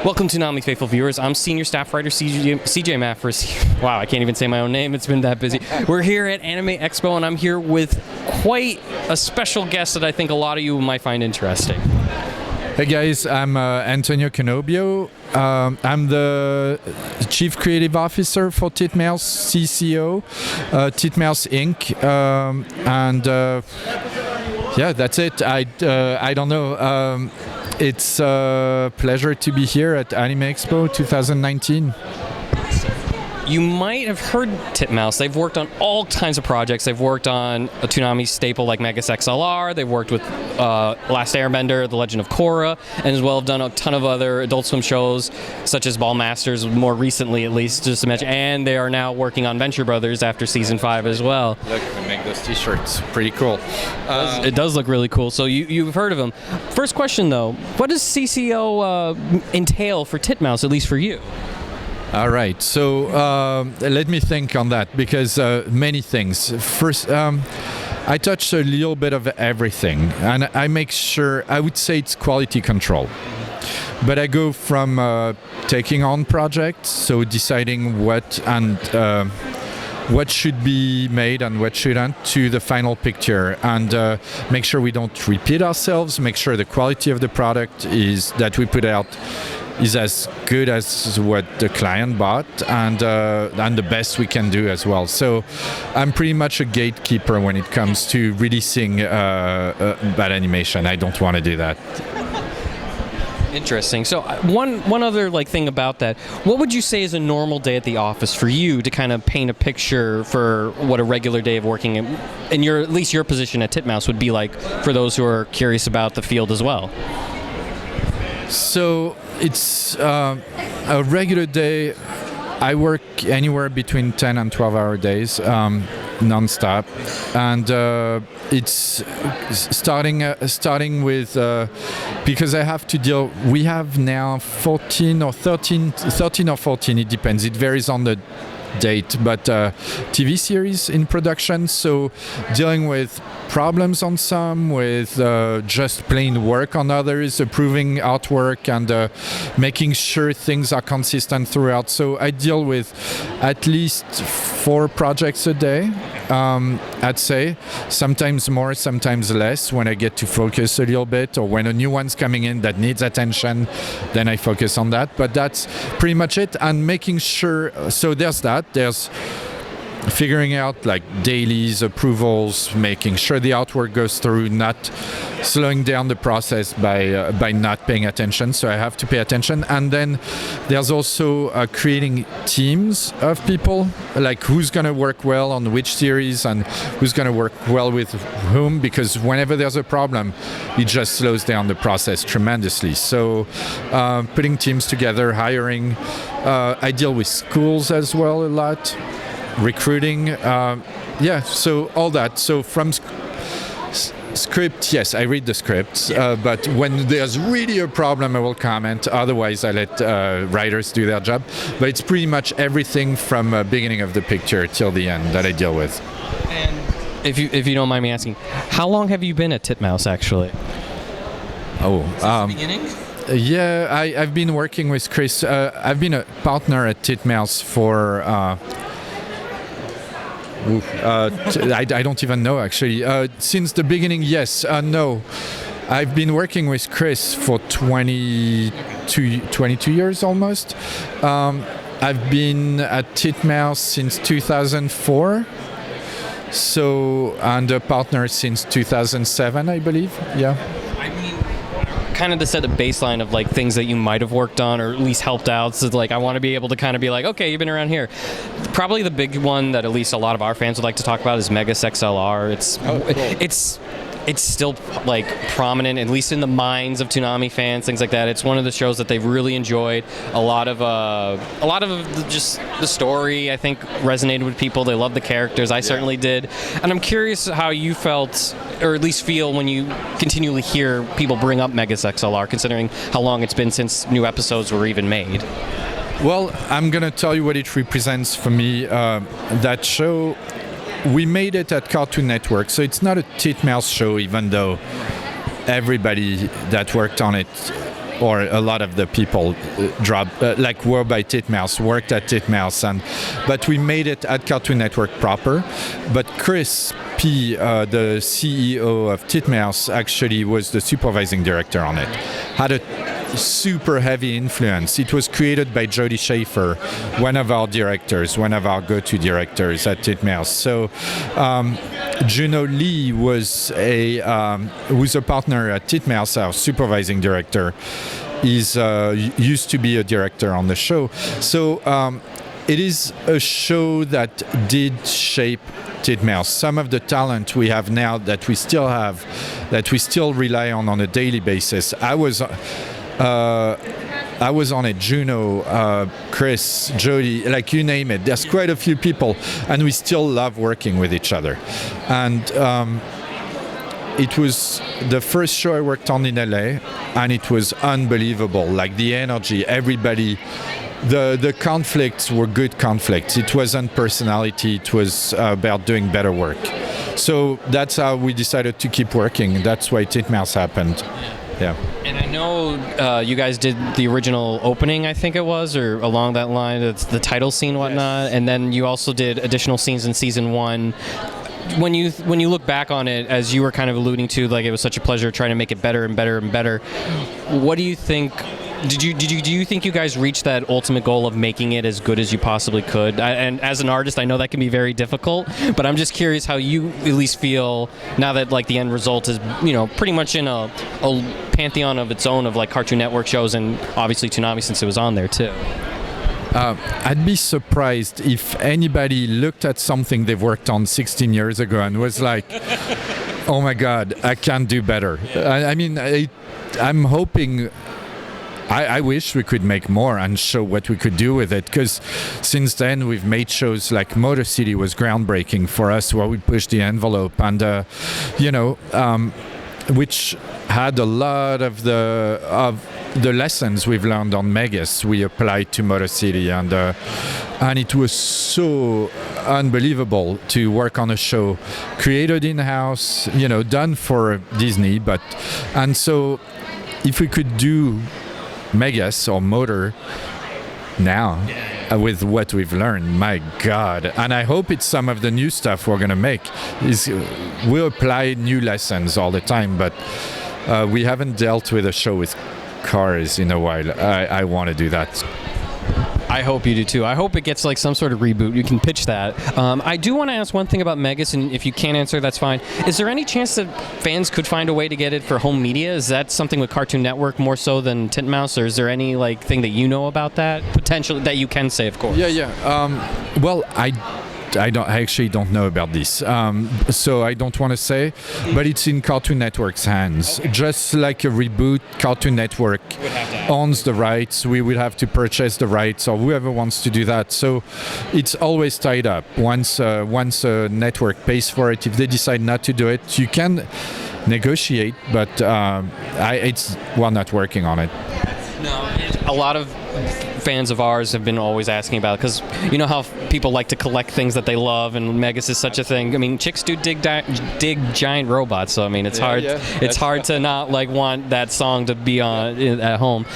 Welcome to Toonami Faithful viewers. I'm senior staff writer CJ Maffers. Wow, I can't even say my own name. It's been that busy. We're here at Anime Expo, and I'm here with quite a special guest that I think a lot of you might find interesting. Hey guys, I'm Antonio Canobbio. I'm the Chief Creative Officer for Titmouse CCO, Titmouse Inc. Yeah, that's it. I don't know. It's a pleasure to be here at Anime Expo 2019. You might have heard Titmouse. They've worked on all kinds of projects. They've worked on a Toonami staple like Megas XLR. They've worked with Last Airbender, The Legend of Korra, and as well have done a ton of other Adult Swim shows, such as Ball Masters, more recently at least, just to mention. And they are now working on Venture Brothers after Season 5 as well. Look, they make those t-shirts. Pretty cool. It does look really cool. So you've heard of them. First question, though. What does CCO entail for Titmouse, at least for you? All right, so let me think on that, because many things. First, I touch a little bit of everything, and I make sure, I would say it's quality control. But I go from taking on projects, so deciding what should be made and what shouldn't, to the final picture, and make sure we don't repeat ourselves, make sure the quality of the product is that we put out is as good as what the client bought, and the best we can do as well. So I'm pretty much a gatekeeper when it comes to releasing bad animation. I don't want to do that. Interesting. So one other thing about that, what would you say is a normal day at the office for you, to kind of paint a picture for what a regular day of working in your, at least your position at Titmouse, would be like for those who are curious about the field as well? So it's a regular day. I work anywhere between 10 and 12-hour days, non-stop, and it's starting with because I have to deal. We have now 13 or 14. It depends. It varies on the date, but TV series in production, so dealing with problems on some, with just plain work on others, approving artwork, and making sure things are consistent throughout. So I deal with at least 4 projects a day, I'd say, sometimes more, sometimes less, when I get to focus a little bit, or when a new one's coming in that needs attention, then I focus on that. But that's pretty much it, and making sure, so there's that. There's figuring out dailies, approvals, making sure the artwork goes through, not slowing down the process by not paying attention. So I have to pay attention. And then there's also creating teams of people, like who's going to work well on which series and who's going to work well with whom, because whenever there's a problem, it just slows down the process tremendously. So putting teams together, hiring. I deal with schools as well a lot. Recruiting, so all that. So from script, yes, I read the scripts, but when there's really a problem, I will comment. Otherwise, I let writers do their job. But it's pretty much everything from beginning of the picture till the end that I deal with. And if you don't mind me asking, how long have you been at Titmouse, actually? Since the beginning? Yeah, I've been working with Chris. I've been a partner at Titmouse for... I don't even know, actually. Since the beginning, yes. No. I've been working with Chris for 22 years almost. I've been at Titmouse since 2004. So, and a partner since 2007, I believe. Yeah. Kind of to set a baseline of things that you might have worked on or at least helped out. So I want to be able to kind of be okay, you've been around here. Probably the big one that at least a lot of our fans would like to talk about is Megas XLR. It's still prominent, at least in the minds of Toonami fans, things like that. It's one of the shows that they've really enjoyed. A lot of just the story, I think, resonated with people. They loved the characters. I certainly did. And I'm curious how you felt, or at least feel, when you continually hear people bring up Megas XLR, considering how long it's been since new episodes were even made. Well, I'm going to tell you what it represents for me. That show, we made it at Cartoon Network, so it's not a Titmouse show, even though everybody that worked on it or a lot of the people were by Titmouse, worked at Titmouse, but we made it at Cartoon Network proper. But Chris P, the CEO of Titmouse, actually was the supervising director on it. Had a super heavy influence. It was created by Jody Schaefer, one of our directors, one of our go-to directors at Titmouse. So Juno Lee who's a partner at Titmouse, our supervising director, is used to be a director on the show. So it is a show that did shape Titmouse. Some of the talent we have now that we still have, that we still rely on a daily basis. I was on it, Juno, Chris, Jody, like you name it. There's quite a few people, and we still love working with each other. And it was the first show I worked on in LA, and it was unbelievable. Like the energy, everybody. The conflicts were good conflicts. It wasn't personality. It was about doing better work. So that's how we decided to keep working. That's why Titmouse happened. Yeah. And I know you guys did the original opening, I think it was, or along that line. It's the title scene, and whatnot. Yes. And then you also did additional scenes in season 1. When you look back on it, as you were kind of alluding to, like it was such a pleasure trying to make it better and better and better. What do you think? Do you think you guys reached that ultimate goal of making it as good as you possibly could? And as an artist, I know that can be very difficult, but I'm just curious how you at least feel now that like the end result is, pretty much in a pantheon of its own of like Cartoon Network shows, and obviously Toonami since it was on there too. I'd be surprised if anybody looked at something they've worked on 16 years ago and was like, oh my God, I can do better. I'm hoping... I wish we could make more and show what we could do with it, because since then we've made shows like Motor City was groundbreaking for us, where we pushed the envelope, and which had a lot of the lessons we've learned on Megas we applied to Motor City, and it was so unbelievable to work on a show created in-house, done for Disney, and so if we could do Megas or Motor now with what we've learned, my God. And I hope it's some of the new stuff we're going to make. We apply new lessons all the time, but we haven't dealt with a show with cars in a while. I want to do that. I hope you do too. I hope it gets like some sort of reboot. You can pitch that. I do want to ask one thing about Megas, and if you can't answer, that's fine. Is there any chance that fans could find a way to get it for home media? Is that something with Cartoon Network more so than Titmouse, or is there any like thing that you know about that potentially that you can say, of course? Well, I actually don't know about this, so I don't want to say, but it's in Cartoon Network's hands. Okay. Just like a reboot, Cartoon Network owns the rights. We will have to purchase the rights, or whoever wants to do that. So it's always tied up. Once a network pays for it, if they decide not to do it, you can negotiate, but we're not working on it. No, a lot of fans of ours have been always asking about it, because you know how people like to collect things that they love, and Megas is such a thing. I mean, chicks do dig giant robots, so I mean it's hard to not like want that song to be on at home.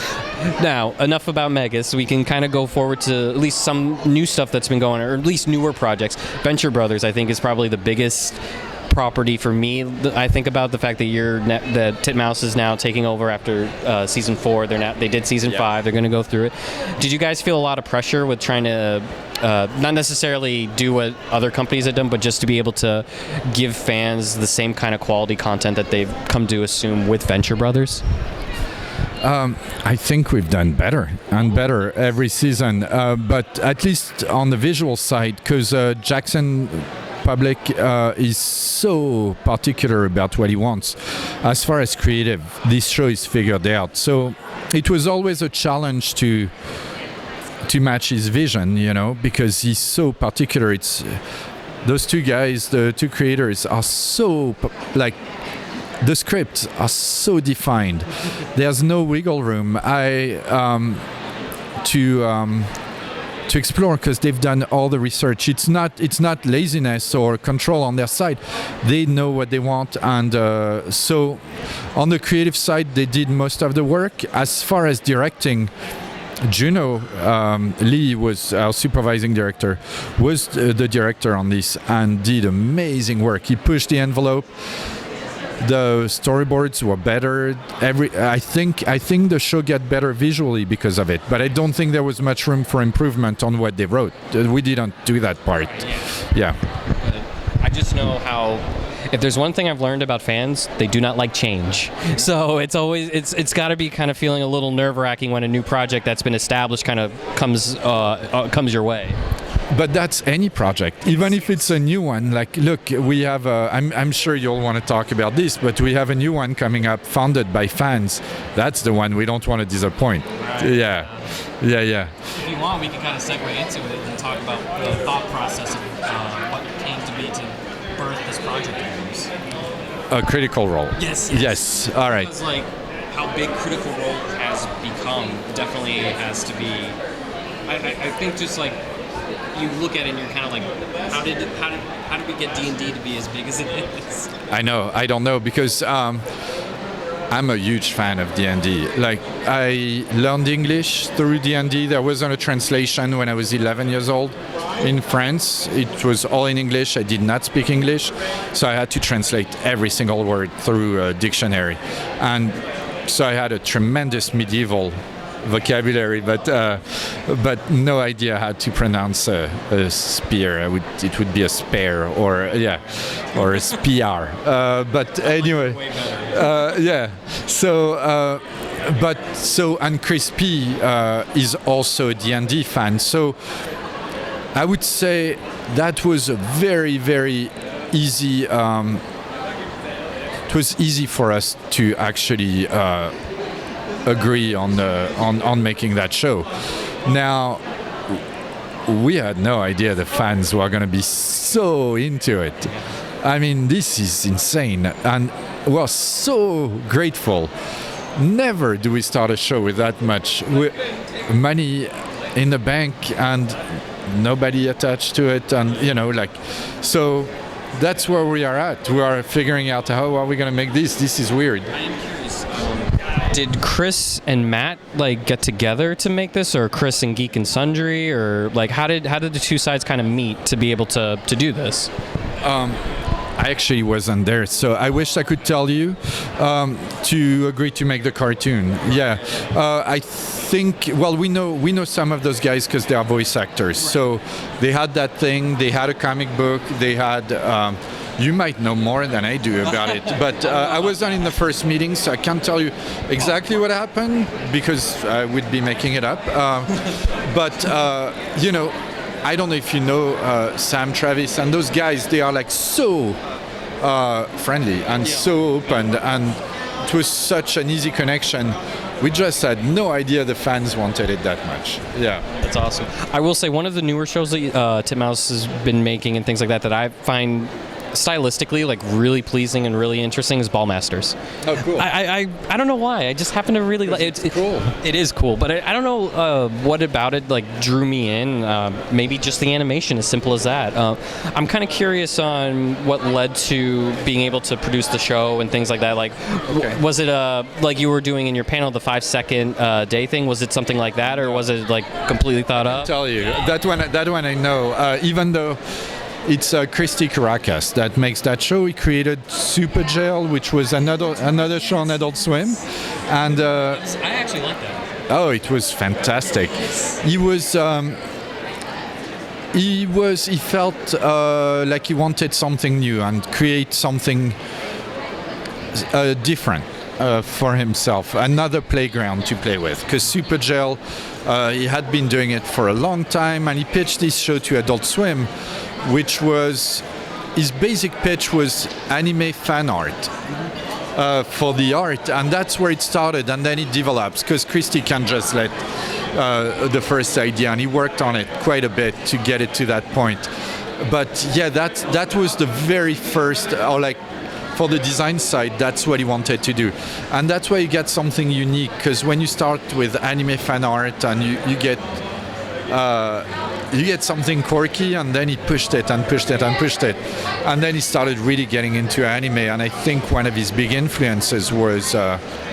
Now, enough about Megas. We can kind of go forward to at least some new stuff that's been going on, or at least newer projects. Venture Brothers, I think, is probably the biggest property for me. I think about the fact that that Titmouse is now taking over after season 4. They did season 5. They're going to go through it. Did you guys feel a lot of pressure with trying to not necessarily do what other companies have done, but just to be able to give fans the same kind of quality content that they've come to assume with Venture Brothers? I think we've done better and better every season, but at least on the visual side, because Jackson Public is so particular about what he wants. As far as creative, this show is figured out. So it was always a challenge to match his vision, because he's so particular. It's those two guys, the two creators, are so like. The scripts are so defined. to explore because they've done all the research. It's not laziness or control on their side. They know what they want, and so on the creative side, they did most of the work. As far as directing, Juno Lee was our supervising director, was the director on this and did amazing work. He pushed the envelope. The storyboards were better. I think the show got better visually because of it, but I don't think there was much room for improvement on what they wrote. We didn't do that part. Yeah. I just know how, if there's one thing I've learned about fans, they do not like change. So it's got to be kind of feeling a little nerve-wracking when a new project that's been established kind of comes your way. But that's any project, even if it's a new one. Like, look, we have. I'm sure you'll want to talk about this, but we have a new one coming up, founded by fans. That's the one we don't want to disappoint. Right. Yeah. If you want, we can kind of segue into it and talk about the thought process of what came to be to birth this project. A critical role. Yes. All right. Because like how big Critical Role has become definitely has to be. I think just like. You look at it and you're kind of like, how did we get D&D to be as big as it is? I know, I don't know, because I'm a huge fan of D&D. Like, I learned English through D&D. There wasn't a translation when I was 11 years old in France. It was all in English. I did not speak English, so I had to translate every single word through a dictionary. And so I had a tremendous medieval vocabulary, but no idea how to pronounce a spear. It would be a spare or a spear. But anyway, So and Crispy is also a D&D fan. So I would say that was a very, very easy. It was easy for us to actually. Agree on making that show. Now, we had no idea the fans were going to be so into it. I mean, this is insane, and we're so grateful. Never do we start a show with that much money in the bank and nobody attached to it, and so that's where we are at. We are figuring out how are we going to make this. This is weird. Did Chris and Matt get together to make this, or Chris and Geek and Sundry, or how did the two sides kind of meet to be able to do this? I actually wasn't there, so I wish I could tell you to agree to make the cartoon. Yeah, I think. Well, we know some of those guys because they are voice actors. So they had that thing. They had a comic book. They had. You might know more than I do about it, but I wasn't in the first meeting, so I can't tell you exactly what happened because I would be making it up. But I don't know if you know Sam, Travis, and those guys. They are so friendly and so open, and it was such an easy connection. We just had no idea the fans wanted it that much. Yeah. That's awesome. I will say one of the newer shows that Titmouse has been making and things like that I find stylistically really pleasing and really interesting is Ballmasters. Oh, cool. I don't know why. I just happen to really like it. It's cool. It is cool, but I don't know what about it drew me in. Maybe just the animation, as simple as that. I'm kind of curious on what led to being able to produce the show and things like that. Was it like you were doing in your panel, the 5-second day thing? Was it something like that, or was it completely thought up? I'll tell you that one I know. Even though. It's Christy Caracas that makes that show. He created Super Jail, which was another show on Adult Swim, and I actually like that. Oh, it was fantastic. He felt like he wanted something new and create something different for himself, another playground to play with. Because Super Jail, he had been doing it for a long time, and he pitched this show to Adult Swim, which was his basic pitch was anime fan art for the art, and that's where it started, and then it develops because Christy can't just let the first idea, and he worked on it quite a bit to get it to that point. But yeah, that was the very first, or for the design side, that's what he wanted to do, and that's why you get something unique, because when you start with anime fan art and you get you get something quirky, and then he pushed it and pushed it and pushed it, and then he started really getting into anime. And I think one of his big influences was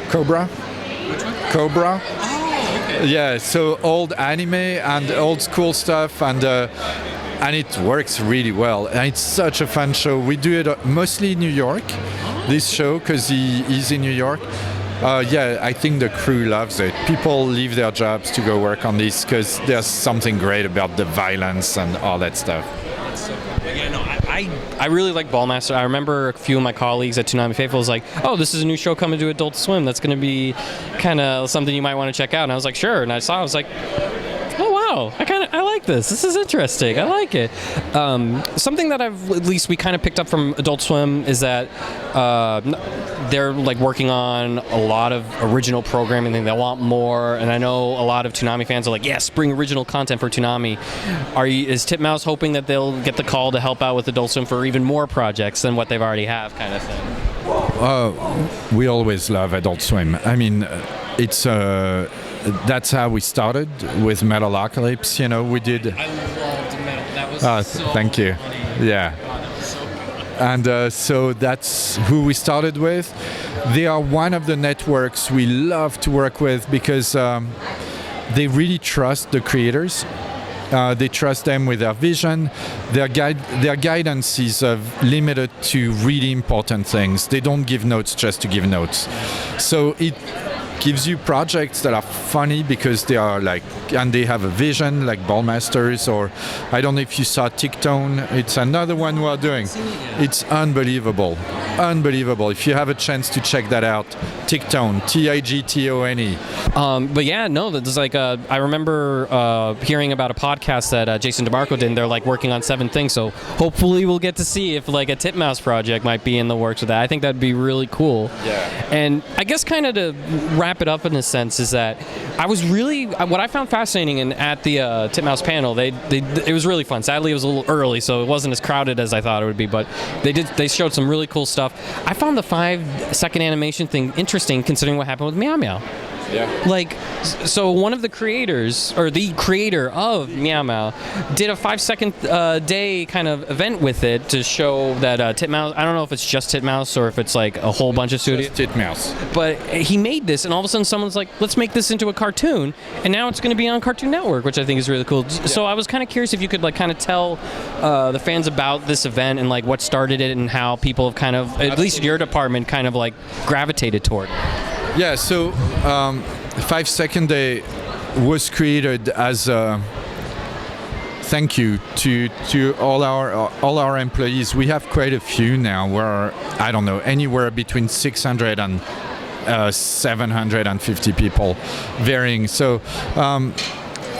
Cobra. Which one? Cobra. Oh, okay. Yeah, so old anime and old school stuff, and it works really well. And it's such a fun show. We do it mostly in New York, this show, because he's in New York. Yeah, I think the crew loves it. People leave their jobs to go work on this because there's something great about the violence and all that stuff. That's so cool. Yeah, no, I really like Ballmaster. I remember a few of my colleagues at Toonami Faithful was like, oh, this is a new show coming to Adult Swim. That's going to be kind of something you might want to check out. And I was like, sure. And I was like, oh, wow, I like this. This is interesting. I like it. Something that at least we kind of picked up from Adult Swim is that they're like working on a lot of original programming, and they want more. And I know a lot of Toonami fans are like, yes, bring original content for Toonami. Is Titmouse hoping that they'll get the call to help out with Adult Swim for even more projects than what they've already have, kind of thing? We always love Adult Swim. I mean, it's that's how we started with Metalocalypse. You know, we did. I loved Metal. That was so thank you. funny. Yeah. God, that was so cool. And so that's who we started with. They are one of the networks we love to work with because they really trust the creators. They trust them with their vision. Their guidance is limited to really important things. They don't give notes just to give notes. So it gives you projects that are funny because they are like, and they have a vision, like Ballmasters, or I don't know if you saw Ticktone. It's another one we're doing. It's unbelievable. Unbelievable. If you have a chance to check that out, Ticktone, Tigtone. But yeah, no, there's like I remember hearing about a podcast that Jason DeMarco did, and they're like working on 7 things. So hopefully we'll get to see if like a Titmouse project might be in the works with that. I think that'd be really cool. Yeah. And I guess kind of to wrap it up in a sense is that I was really what I found fascinating and at the Titmouse panel, it was really fun. Sadly, it was a little early, so it wasn't as crowded as I thought it would be. But they showed some really cool stuff. I found the 5-second animation thing interesting, considering what happened with Meow Meow. Yeah. Like, so one of the creators, or the creator of Meow Meow, did a 5-second day kind of event with it to show that Titmouse, I don't know if it's just Titmouse or if it's like a whole bunch of studios. Titmouse. But he made this, and all of a sudden someone's like, let's make this into a cartoon, and now it's going to be on Cartoon Network, which I think is really cool. Yeah. So I was kind of curious if you could like kind of tell the fans about this event and like what started it and how people have kind of, at least your department, kind of like gravitated toward it. Yeah, so 5-second Day was created as a thank you to all our employees. We have quite a few now. We're, I don't know, anywhere between 600 and 750 people, varying. So,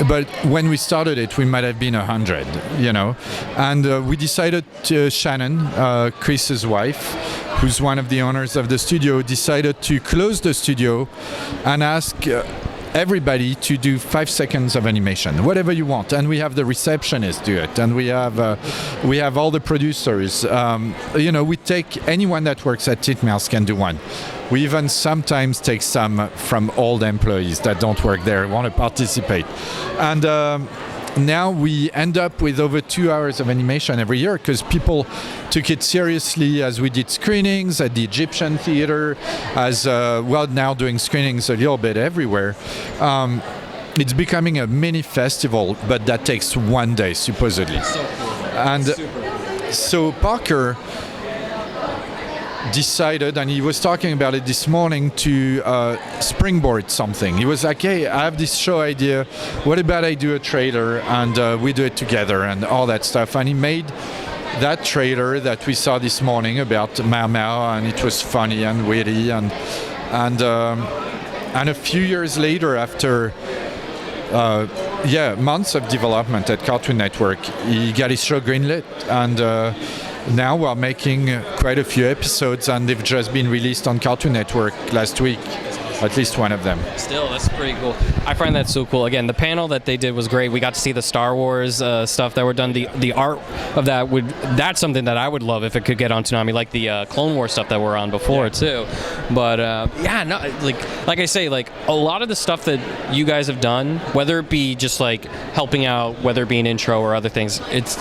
but when we started it, we might have been 100, you know. And we decided to, Shannon, Chris's wife, who's one of the owners of the studio, decided to close the studio and ask everybody to do 5 seconds of animation, whatever you want. And we have the receptionist do it, and we have all the producers. You know, we take anyone that works at Titmouse can do one. We even sometimes take some from old employees that don't work there, want to participate. And now we end up with over 2 hours of animation every year because people took it seriously as we did screenings at the Egyptian Theater, as well now doing screenings a little bit everywhere. It's becoming a mini festival, but that takes 1 day supposedly. So cool. And so Parker decided, and he was talking about it this morning, to springboard something. He was like, hey, I have this show idea, what about I do a trailer and we do it together and all that stuff. And he made that trailer that we saw this morning about Meow Meow, and it was funny and witty, and a few years later, after months of development at Cartoon Network, he got his show greenlit, and now we're making quite a few episodes, and they've just been released on Cartoon Network last week. At least one of them. Still, that's pretty cool. I find that so cool. Again, the panel that they did was great. We got to see the Star Wars stuff that were done. The art of that's something that I would love if it could get on Toonami, like the Clone Wars stuff that were on before too. But like I say, like a lot of the stuff that you guys have done, whether it be just like helping out, whether it be an intro or other things, it's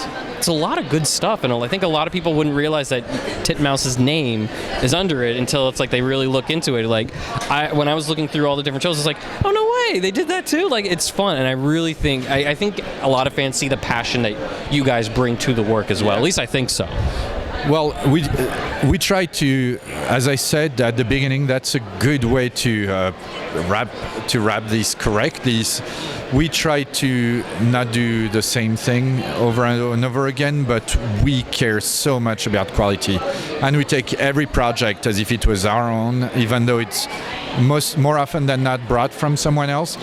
a lot of good stuff, and I think a lot of people wouldn't realize that Titmouse's name is under it until it's like they really look into it. Like when I was looking through all the different shows, it's like, oh no way, they did that too. Like it's fun, and I really think I think a lot of fans see the passion that you guys bring to the work as well. At least I think so. Well, we try to, as I said at the beginning, that's a good way to wrap this correctly. We try to not do the same thing over and over again, but we care so much about quality, and we take every project as if it was our own, even though it's more often than not brought from someone else.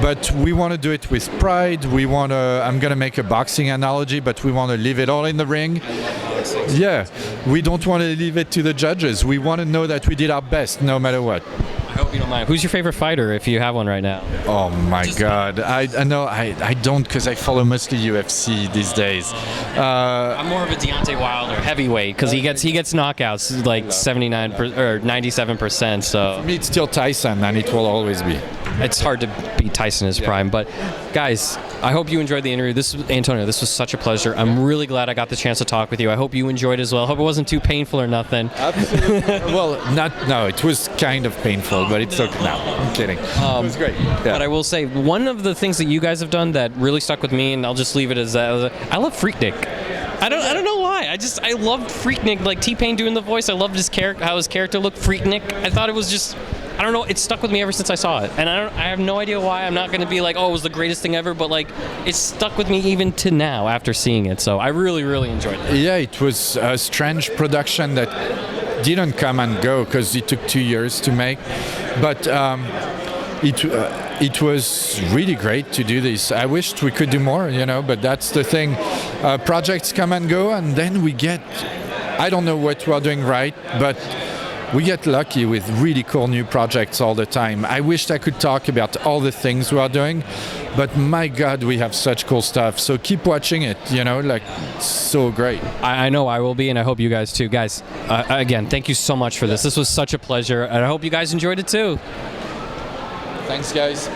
But we want to do it with pride. I'm going to make a boxing analogy, but we want to leave it all in the ring. Yeah, we don't want to leave it to the judges. We want to know that we did our best no matter what. I hope you don't mind. Who's your favorite fighter, if you have one right now? Oh my God, I know I don't, because I follow mostly UFC these days. I'm more of a Deontay Wilder heavyweight, because he gets knockouts like 79 or 97%. So for me, it's still Tyson, and it will always be. It's hard to beat Tyson in his prime. But guys, I hope you enjoyed the interview. Antonio, this was such a pleasure. I'm really glad I got the chance to talk with you. I hope you enjoyed as well. I hope it wasn't too painful or nothing. Absolutely. No, it was kind of painful, but it's okay. No, I'm kidding. It was great. Yeah. But I will say, one of the things that you guys have done that really stuck with me, and I'll just leave it as I love Freaknik. I don't know why. I loved Freaknik, like T-Pain doing the voice. I loved how his character looked, Freaknik. I thought it was just, I don't know, it stuck with me ever since I saw it. And I have no idea why. I'm not going to be like, oh, it was the greatest thing ever, but like, it's stuck with me even to now after seeing it. So I really, really enjoyed it. Yeah, it was a strange production that didn't come and go because it took 2 years to make. But it was really great to do this. I wished we could do more, but that's the thing. Projects come and go, and then I don't know what we're doing right, but we get lucky with really cool new projects all the time. I wished I could talk about all the things we are doing, but my God, we have such cool stuff. So keep watching it, so great. I know I will be, and I hope you guys too. Guys, again, thank you so much for this. This was such a pleasure, and I hope you guys enjoyed it too. Thanks, guys.